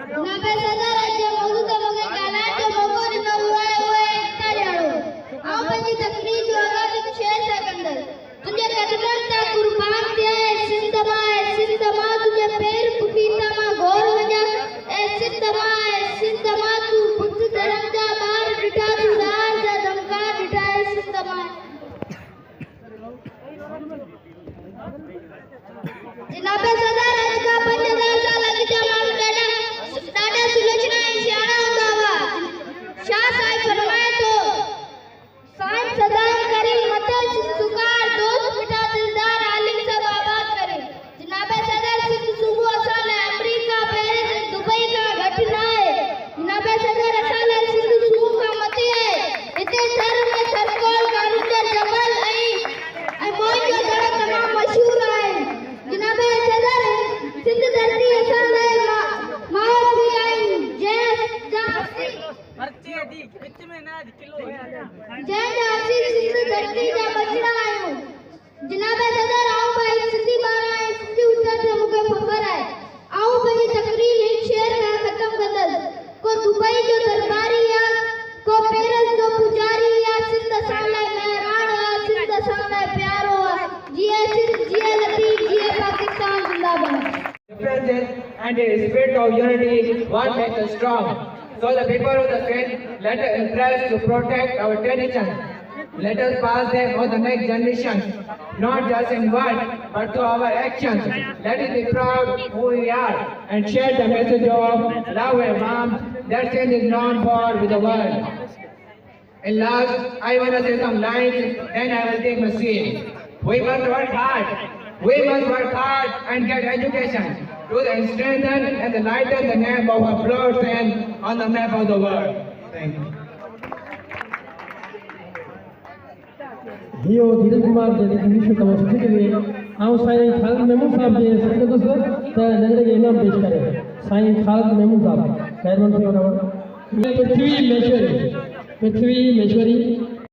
नाबे सदा राज्य मौजूद मगे गाना जो मौको न हुआ तारियालो आओ पंजी तकरीर जो आगामी 6 सेकंड तुझे कदमन ता कुर्बान दे सिंधमा तुझे पैर पुकीता मा गोर वजा ए सिंधमा तू बुद्ध धर्म जा बार डिठा सुधार जा धमका डिठा ए सिंधमा जनाबे सदा राज्य का 5000 साल अॻु जा माण्हू ॾाढा सुलोचना ऐं सियाणा हूंदा हुआ शाह साहिब फरमाए थो साईं सदा करे मथे सुकार दोस्त मिठा दिलदार आलिम सब आबाद करे जनाबे सदर सिंध सूबो असां लाइ अमेरिका पेरिस दुबई खां घटि न आहे जनाबे सदर असां लाइ सिंध सूबो खां मथे आहे हिते धर्म में सरकोल कारूंजर जबल ऐं मोइन जो दड़ तमामु मशहूर आहे जनाबे सदर सिंध धरती असां लाइ माउ पीउ आहिनि जंहिंजा असीं सिंध धरती जा बचड़ा आहियूं जनाबे सदर आऊं भाई सिंधी ॿार आहियां सिंधी हुजण जो मूंखे फ़ख़्रु आहे आऊं पंहिंजी तकरीर हिकु शेर खां ख़तमु कंदसि को दुबई जो दरबारी आहे को पेरिस जो पुजारी आहे सिंध असां लाइ महिराण आहे सिंध असां लाइ प्यारो आहे जीअं सिंध जीअं लतीफ़ जीअं Pakistan ज़िंदाबाद And the spirit of unity, what makes us strong. So the people of the faith, let us impress to protect our tradition. Let us pass them on the next generation, not just in word, but to our actions. Let us be proud who we are and share the message of love and warmth that sin is known for with the world. And last, I want to say some lines, then I will take my seat. We must work hard. We must work hard and get education to strengthen and lighten the name of our Lord's hand on the map of the world. Thank you. हियो धीरज कुमार जे English में सुठी कई आऊं साईं खालिद मेमून साहब जे संगदुस त नंढड़े के इनाम पेश करे साईं खालिद मेमून साहब खैरमन थियो पृथ्वी मेश्वरी